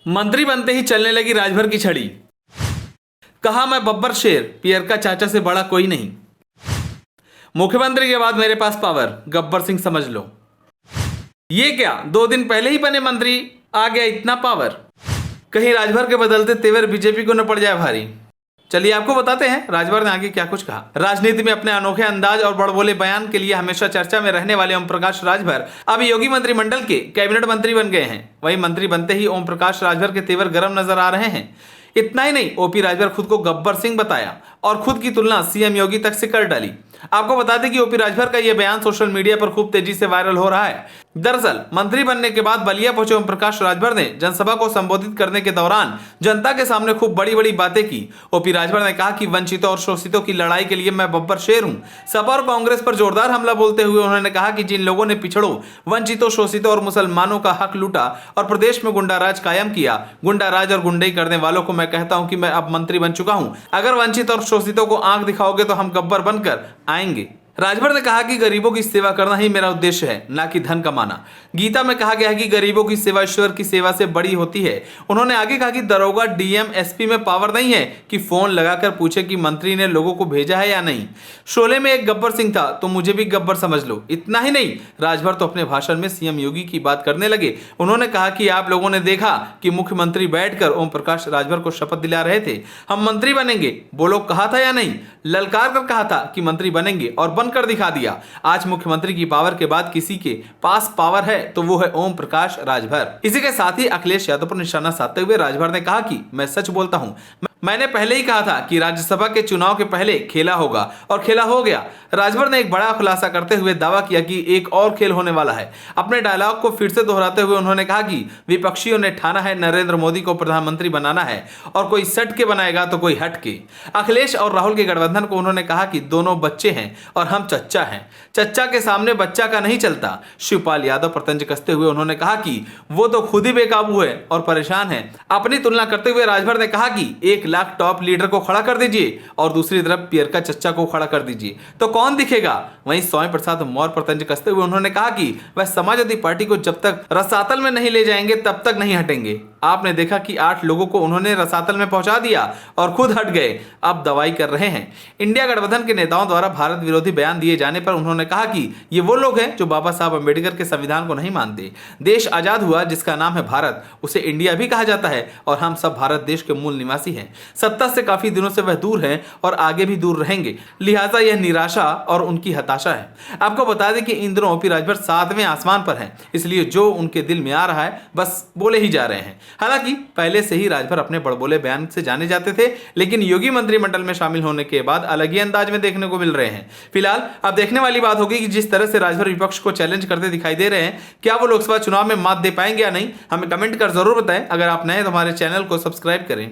मंत्री बनते ही चलने लगी राजभर की छड़ी। कहा मैं बब्बर शेर, पियर का चाचा से बड़ा कोई नहीं। मुख्यमंत्री के बाद मेरे पास पावर, गब्बर सिंह समझ लो। ये क्या, 2 दिन पहले ही बने मंत्री, आ गया इतना पावर। कहीं राजभर के बदलते तेवर बीजेपी को न पड़ जाए भारी। चलिए आपको बताते हैं राजभर ने आगे क्या कुछ कहा। राजनीति में अपने अनोखे अंदाज और बड़बोले बयान के लिए हमेशा चर्चा में रहने वाले ओम प्रकाश राजभर अब योगी मंत्रिमंडल के कैबिनेट मंत्री बन गए हैं। वहीं मंत्री बनते ही ओम प्रकाश राजभर के तेवर गर्म नजर आ रहे हैं। इतना ही नहीं, ओपी राजभर खुद को गब्बर सिंह बताया और खुद की तुलना सीएम योगी तक से कर डाली। आपको बता दें कि ओपी राजभर का यह बयान सोशल मीडिया पर खूब तेजी से वायरल हो रहा है। दरअसल मंत्री बनने के बाद बलिया पहुंचे ओम प्रकाश राजभर ने जनसभा को संबोधित करने के दौरान जनता के सामने खूब बड़ी बड़ी बातें की। ओपी राजभर ने कहा कि वंचितों और शोषितों की लड़ाई के लिए मैं बब्बर शेर हूं। सपा और कांग्रेस पर जोरदार हमला बोलते हुए उन्होंने कहा कि जिन लोगों ने पिछड़ों, वंचितों, शोषितों और मुसलमानों का हक लूटा और प्रदेश में गुंडा राज कायम किया, गुंडा राज और गुंडई करने वालों को मैं कहता हूं कि मैं अब मंत्री बन चुका हूं। अगर वंचित और शोषितों को आंख दिखाओगे तो हम गब्बर बनकर आएंगे। राजभर ने कहा कि गरीबों की सेवा करना ही मेरा उद्देश्य है, ना कि धन कमाना। गीता में कहा गया है कि गरीबों की सेवा ईश्वर की सेवा से बड़ी होती है। उन्होंने आगे कहा कि दरोगा, डीएम, एसपी में पावर नहीं है कि फोन लगाकर पूछे कि मंत्री ने लोगों को भेजा है या नहीं। शोले में एक गब्बर सिंह था तो मुझे भी गब्बर समझ लो। इतना ही नहीं, राजभर तो अपने भाषण में सीएम योगी की बात करने लगे। उन्होंने कहा कि आप लोगों ने देखा कि मुख्यमंत्री बैठकर ओम प्रकाश राजभर को शपथ दिला रहे थे, हम मंत्री बनेंगे। बोलो, कहा था या नहीं? ललकार कर कहा था कि मंत्री बनेंगे और बनकर दिखा दिया। आज मुख्यमंत्री की पावर के बाद किसी के पास पावर है तो वो है ओम प्रकाश राजभर। इसी के साथ ही अखिलेश यादव पर निशाना साधते हुए राजभर ने कहा कि मैं सच बोलता हूं, मैंने पहले ही कहा था कि राज्यसभा के चुनाव के पहले खेला होगा और खेला हो गया। राजभर ने एक बड़ा खुलासा करते हुए दावा किया कि एक और खेल होने वाला है। अपने डायलॉग को फिर से दोहराते हुए उन्होंने कहा कि विपक्षियों ने ठाना है नरेंद्र मोदी को प्रधानमंत्री बनाना है और कोई सट के बनाएगा तो कोई हट के। अखिलेश और राहुल के गठबंधन को उन्होंने कहा कि दोनों बच्चे हैं और हम चच्चा हैं, चच्चा के सामने बच्चा का नहीं चलता। शिवपाल यादव पर तंज कसते हुए उन्होंने कहा कि वो तो खुद ही बेकाबू है और परेशान है। अपनी तुलना करते हुए राजभर ने कहा कि 1 लाख टॉप लीडर को खड़ा कर दीजिए और दूसरी तरफ पियर का चच्चा को खड़ा कर दीजिए तो कौन दिखेगा। वहीं स्वामी प्रसाद मौर्य पर तंज कसते हुए उन्होंने कहा कि वह समाजवादी पार्टी को जब तक रसातल में नहीं ले जाएंगे तब तक नहीं हटेंगे। आपने देखा कि 8 लोगों को उन्होंने रसातल में पहुंचा दिया और खुद हट गए, अब दवाई कर रहे हैं। इंडिया गठबंधन के नेताओं द्वारा भारत विरोधी बयान दिए जाने पर उन्होंने कहा कि ये वो लोग हैं जो बाबा साहब अम्बेडकर के संविधान को नहीं मानते। देश आजाद हुआ जिसका नाम है भारत, उसे इंडिया भी कहा जाता है और हम सब भारत देश के मूल निवासी हैं। सत्ता से काफी दिनों से वह दूर हैं और आगे भी दूर रहेंगे, लिहाजा यह निराशा और उनकी हताशा है। आपको बता दें कि इन दिनों ओपी राजभर 7वें आसमान पर हैं, इसलिए जो उनके दिल में आ रहा है बस बोले ही जा रहे हैं। हालांकि पहले से ही राजभर अपने बड़बोले बयान से जाने जाते थे, लेकिन योगी मंत्रिमंडल में शामिल होने के बाद अलग ही अंदाज में देखने को मिल रहे हैं। फिलहाल अब देखने वाली बात होगी कि जिस तरह से राजभर विपक्ष को चैलेंज करते दिखाई दे रहे हैं, क्या वो लोकसभा चुनाव में मात दे पाएंगे या नहीं। हमें कमेंट कर जरूर बताएं। अगर आप नए हैं तो हमारे चैनल को सब्सक्राइब करें।